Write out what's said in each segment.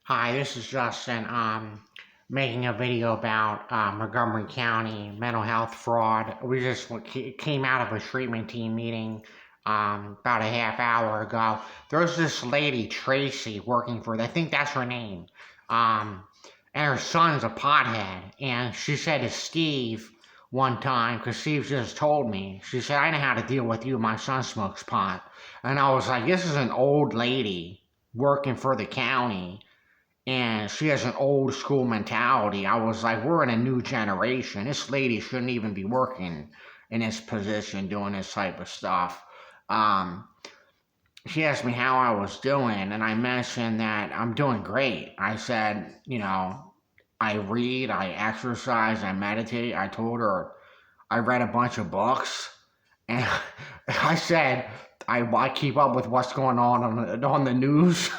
Hi, this is Justin. Making a video about Montgomery County mental health fraud. We just came out of a treatment team meeting about a half hour ago. There's this lady, Tracy, working for, I think that's her name. Um, and her son's a pothead. And she said to Steve one time, because Steve just told me, she said, I know how to deal with you. My son smokes pot. And I was like, this is an old lady working for the county and she has an old school mentality. I was like, we're in a new generation. This lady shouldn't even be working in this position doing this type of stuff. Um, she asked me how I was doing, and I mentioned that I'm doing great. I said, I read, I exercise, I meditate. I told her I read a bunch of books, and I said I keep up with what's going on the news.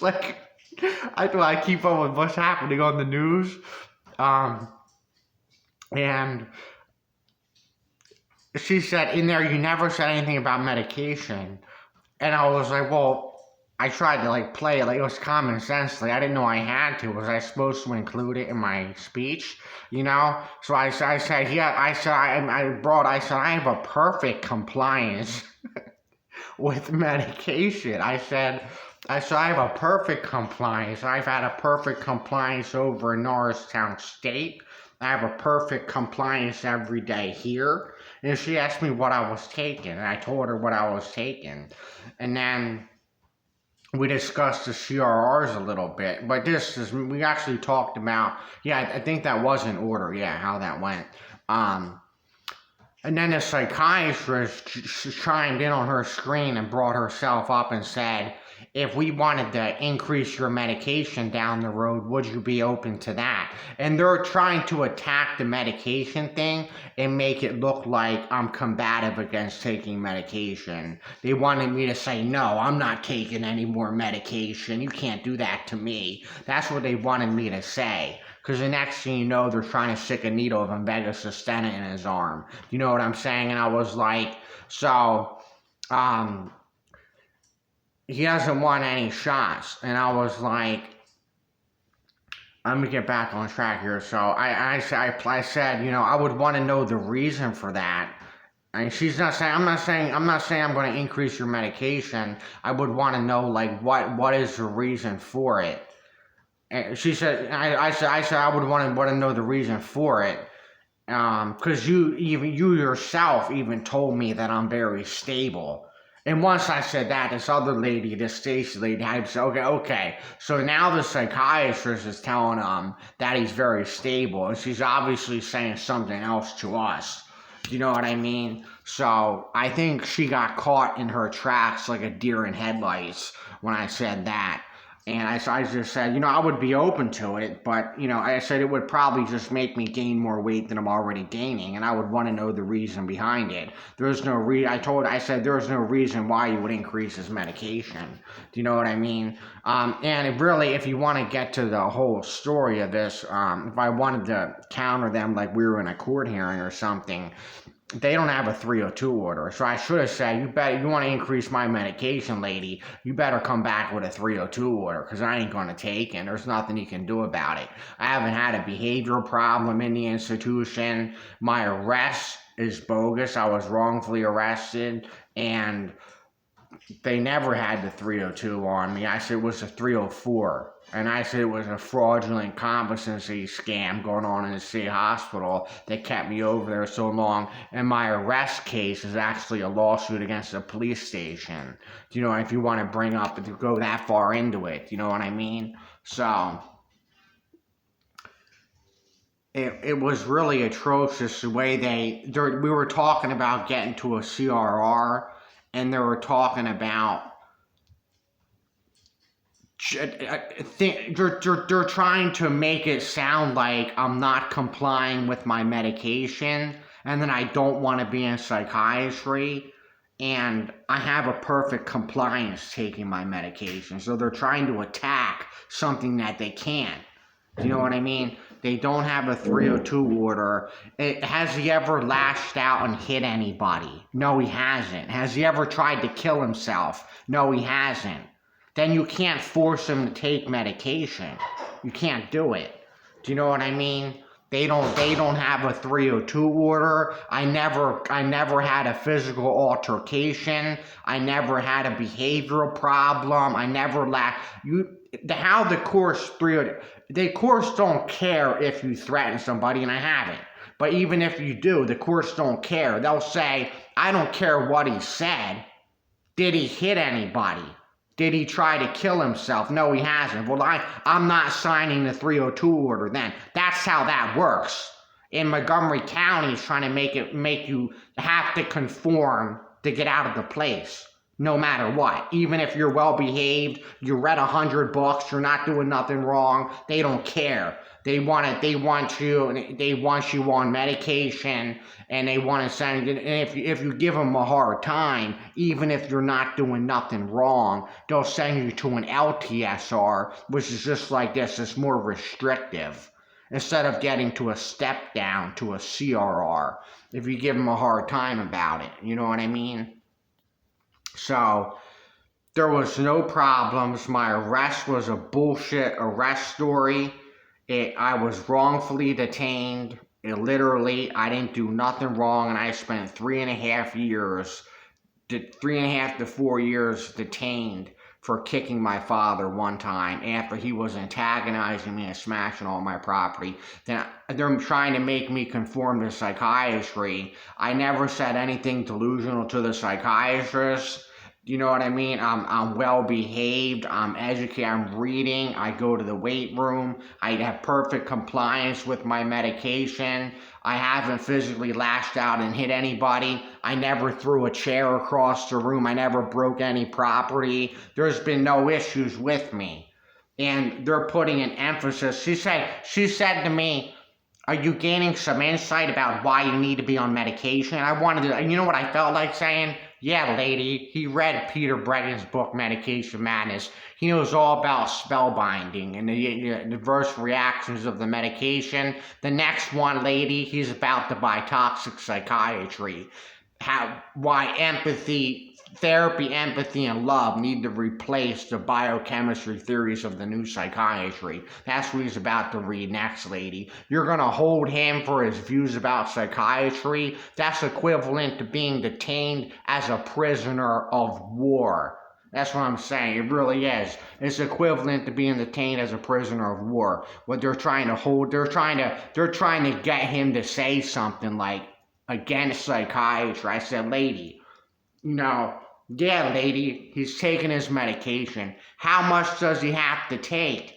Like, I keep up with what's happening on the news. Um, and she said, in there, you never said anything about medication. And I was like, well, I tried to play it like it was common sense. Like I didn't know I had to. Was I supposed to include it in my speech? So I said, yeah. I said I have a perfect compliance with medication. I said I have a perfect compliance. I've had a perfect compliance over in Norristown State. I have a perfect compliance every day here. And she asked me what I was taking, and I told her what I was taking. And then we discussed the CRRs a little bit, but we actually talked about, yeah, I think that was in order, yeah, how that went. And then the psychiatrist chimed in on her screen and brought herself up and said, if we wanted to increase your medication down the road, would you be open to that? And they're trying to attack the medication thing and make it look like I'm combative against taking medication. They wanted me to say, no, I'm not taking any more medication. You can't do that to me. That's what they wanted me to say. Because the next thing you know, they're trying to stick a needle of Invega Sustenna in his arm. You know what I'm saying? And I was like, he doesn't want any shots. And I was like, let me get back on track here. So I said, I would want to know the reason for that. And she's not saying, I'm not saying I'm going to increase your medication. I would want to know, what is the reason for it? And she said, I said I would want to know the reason for it, because you yourself even told me that I'm very stable. And once I said that, this other lady, this Stacy lady, I said, okay. So now the psychiatrist is telling him that he's very stable, and she's obviously saying something else to us. Do you know what I mean? So I think she got caught in her tracks like a deer in headlights when I said that. And I just said, I would be open to it, but, I said it would probably just make me gain more weight than I'm already gaining, and I would want to know the reason behind it. There's no I said there's no reason why you would increase his medication. Do you know what I mean? And really, if you want to get to the whole story of this, if I wanted to counter them like we were in a court hearing or something, they don't have a 302 order. So I should have said, you want to increase my medication, lady, you better come back with a 302 order, because I ain't going to take it. There's nothing you can do about it. I haven't had a behavioral problem in the institution. My arrest is bogus. I was wrongfully arrested, and they never had the 302 on me. I said it was a 304. And I said it was a fraudulent competency scam going on in the city hospital that kept me over there so long. And my arrest case is actually a lawsuit against a police station. If you want to go that far into it, you know what I mean? So it was really atrocious the way we were talking about getting to a CRR, and they were talking about they're trying to make it sound like I'm not complying with my medication, and then I don't want to be in psychiatry, and I have a perfect compliance taking my medication. So they're trying to attack something that they can't. Do you know what I mean? They don't have a 302 order. Has he ever lashed out and hit anybody? No, he hasn't. Has he ever tried to kill himself? No, he hasn't. then you can't force them to take medication. You can't do it. Do you know what I mean? They don't have a 302 order. I never had a physical altercation. I never had a behavioral problem. I never lacked how the courts 302, the courts don't care if you threaten somebody, and I haven't. But even if you do, the courts don't care. They'll say, I don't care what he said. Did he hit anybody? Did he try to kill himself? No, he hasn't. Well, I'm not signing the 302 order then. That's how that works. In Montgomery County, is trying to make you have to conform to get out of the place, no matter what. Even if you're well behaved, you read 100 books, you're not doing nothing wrong, they don't care. They want you on medication, and they want to send you. And if you give them a hard time, even if you're not doing nothing wrong, they'll send you to an LTSR, which is just like this. It's more restrictive. Instead of getting to a step down to a CRR, if you give them a hard time about it, you know what I mean? So there was no problems. My arrest was a bullshit arrest story. I was wrongfully detained. I didn't do nothing wrong, and I spent 3.5 years, 3.5 to 4 years detained for kicking my father one time after he was antagonizing me and smashing all my property. Then they're trying to make me conform to psychiatry. I never said anything delusional to the psychiatrist. You know what I mean? I'm well behaved. I'm educated. I'm reading. I go to the weight room. I have perfect compliance with my medication. I haven't physically lashed out and hit anybody. I never threw a chair across the room. I never broke any property. There's been no issues with me. And they're putting an emphasis. She said to me, are you gaining some insight about why you need to be on medication? I wanted to, you know what I felt like saying? Yeah, lady, he read Peter Brereton's book, Medication Madness. He knows all about spellbinding and the adverse reactions of the medication. The next one, lady, he's about to buy Toxic Psychiatry. Why therapy, empathy, and love need to replace the biochemistry theories of the new psychiatry. That's what he's about to read next, lady. You're going to hold him for his views about psychiatry? That's equivalent to being detained as a prisoner of war. That's what I'm saying. It really is. It's equivalent to being detained as a prisoner of war. What they're trying to get him to say something like against psychiatry. I said, lady, yeah, lady, he's taking his medication. How much does he have to take?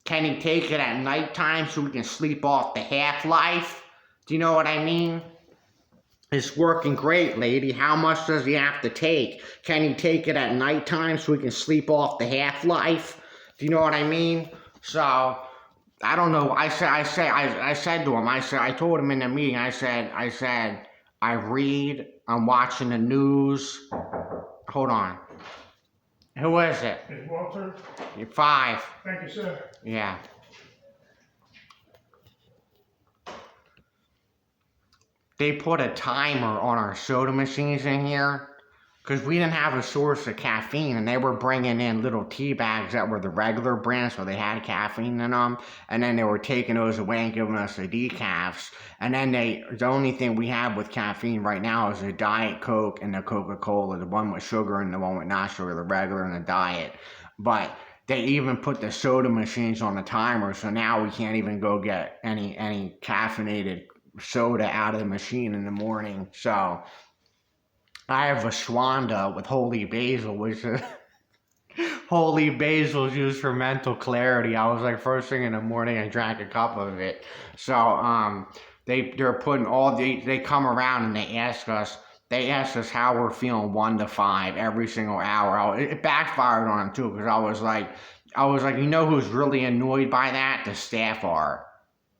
Can he take it at nighttime so he can sleep off the half-life? Do you know what I mean? It's working great, lady. How much does he have to take? Can he take it at nighttime so he can sleep off the half-life? Do you know what I mean? So, I don't know. I said to him, I told him in the meeting, I said, I read, I'm watching the news. Hold on. Who is it? It's Walter. You're 5. Thank you, sir. Yeah. They put a timer on our soda machines in here because we didn't have a source of caffeine, and they were bringing in little tea bags that were the regular brand, so they had caffeine in them, and then they were taking those away and giving us the decafs. And then the only thing we have with caffeine right now is the Diet Coke and the Coca-Cola, the one with sugar and the one with not sugar, the regular and the diet. But they even put the soda machines on the timer, so now we can't even go get any caffeinated soda out of the machine in the morning. So I have a Schwanda with holy basil, which is holy basil juice for mental clarity. I was like, first thing in the morning, I drank a cup of it. So they're putting they come around and they ask us how we're feeling 1 to 5 every single hour. It backfired on them too, because I was like, you know who's really annoyed by that? The staff are.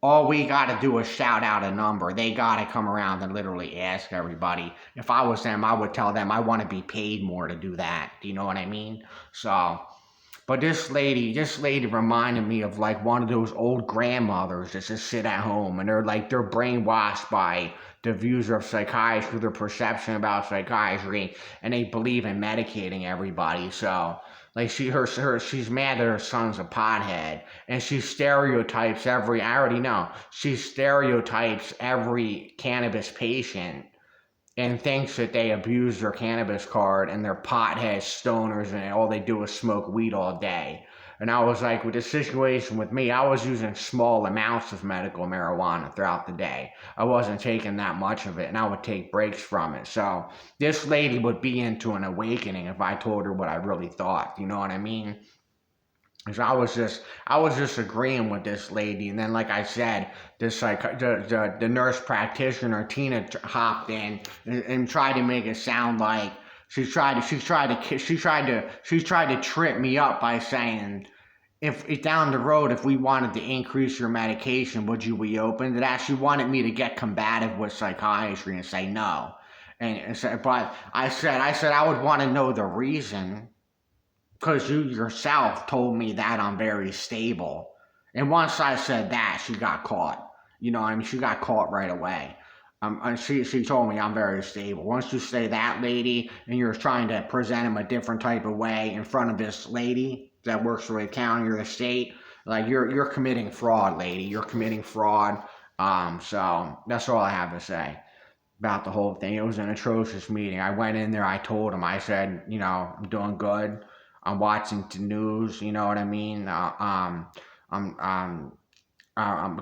All we got to do is shout out a number. They got to come around and literally ask everybody. If I was them, I would tell them I want to be paid more to do that. Do you know what I mean? So, but this lady reminded me of like one of those old grandmothers that just sit at home and they're brainwashed by the views of psychiatry, their perception about psychiatry, and they believe in medicating everybody. So, like she's mad that her son's a pothead, and she stereotypes every. I already know she stereotypes every cannabis patient and thinks that they abuse their cannabis card and they're pothead stoners and all they do is smoke weed all day. And I was like, with the situation with me, I was using small amounts of medical marijuana throughout the day. I wasn't taking that much of it, and I would take breaks from it. So this lady would be into an awakening if I told her what I really thought. You know what I mean? Because I was just agreeing with this lady, and then like I said, the nurse practitioner Tina hopped in and tried to make it sound like she tried to trip me up by saying, if down the road, if we wanted to increase your medication, would you be open to that? She wanted me to get combative with psychiatry and say no, but I said I would want to know the reason. Because you yourself told me that I'm very stable. And once I said that, she got caught. You know what I mean? She got caught right away. And she told me I'm very stable. Once you say that, lady, and you're trying to present him a different type of way in front of this lady that works for the county or the state, like you're committing fraud, lady. You're committing fraud. So that's all I have to say about the whole thing. It was an atrocious meeting. I went in there, I told him, I said, I'm doing good. I'm watching the news, you know what I mean? I'm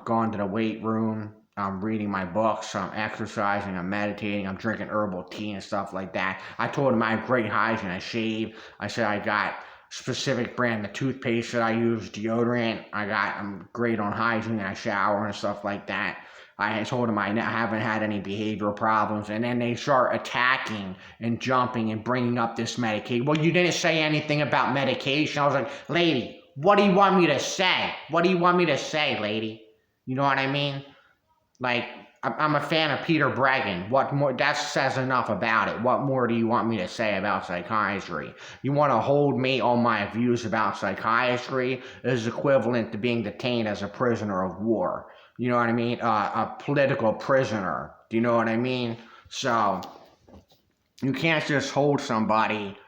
going to the weight room. I'm reading my books. I'm exercising. I'm meditating. I'm drinking herbal tea and stuff like that. I told him I have great hygiene. I shave. I said I got specific brand of toothpaste that I use, deodorant. I'm great on hygiene. I shower and stuff like that. I told them I haven't had any behavioral problems, and then they start attacking and jumping and bringing up this medication. Well, you didn't say anything about medication. I was like, lady, what do you want me to say? What do you want me to say, lady? You know what I mean? Like, I'm a fan of Peter Bregan. What more? That says enough about it. What more do you want me to say about psychiatry? You want to hold me on my views about psychiatry is equivalent to being detained as a prisoner of war. You know what I mean? A political prisoner. Do you know what I mean? So, you can't just hold somebody.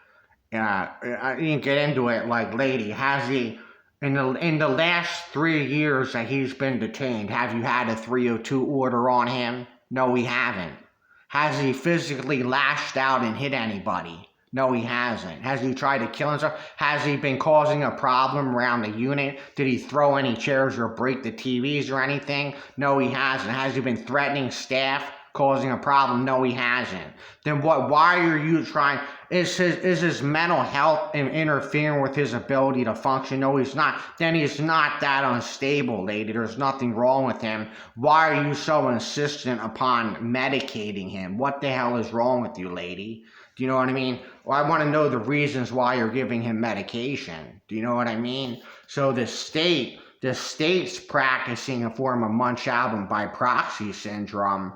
You can get into it like, lady, has he, in the last 3 years that he's been detained, have you had a 302 order on him? No, we haven't. Has he physically lashed out and hit anybody? No, he hasn't. Has he tried to kill himself? Has he been causing a problem around the unit? Did he throw any chairs or break the TVs or anything? No, he hasn't. Has he been threatening staff, causing a problem? No, he hasn't. Then why are you trying? Is his mental health interfering with his ability to function? No, he's not. Then he's not that unstable, lady. There's nothing wrong with him. Why are you so insistent upon medicating him? What the hell is wrong with you, lady? Do you know what I mean? Well, I want to know the reasons why you're giving him medication. Do you know what I mean? So the state's practicing a form of Munchausen by proxy syndrome.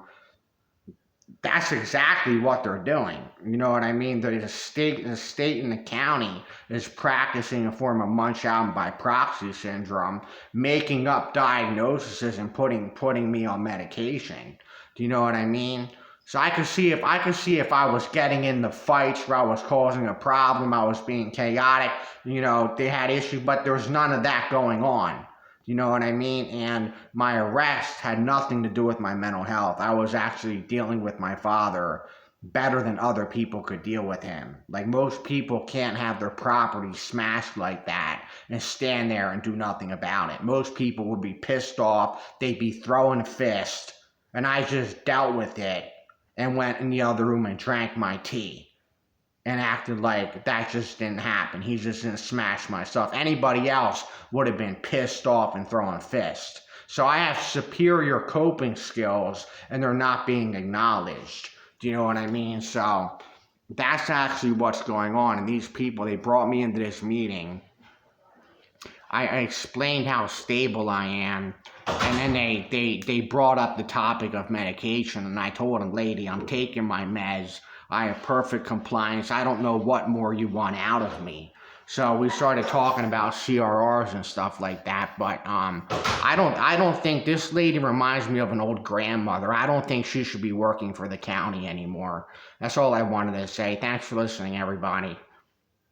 That's exactly what they're doing. You know what I mean? The state and the county is practicing a form of Munchausen by proxy syndrome, making up diagnoses and putting me on medication. Do you know what I mean? So I could see if I was getting in the fights where I was causing a problem, I was being chaotic, they had issues, but there was none of that going on. You know what I mean? And my arrest had nothing to do with my mental health. I was actually dealing with my father better than other people could deal with him. Like, most people can't have their property smashed like that and stand there and do nothing about it. Most people would be pissed off. They'd be throwing fists. And I just dealt with it and went in the other room and drank my tea and acted like that just didn't happen. He just didn't smash my stuff. Anybody else would have been pissed off and throwing fists. So I have superior coping skills, and they're not being acknowledged. Do you know what I mean? So that's actually what's going on. And these people, they brought me into this meeting. I explained how stable I am, and then they brought up the topic of medication, and I told them, lady, I'm taking my meds. I have perfect compliance. I don't know what more you want out of me. So we started talking about CRRs and stuff like that, but I don't think this lady reminds me of an old grandmother. I don't think she should be working for the county anymore. That's all I wanted to say. Thanks for listening, everybody.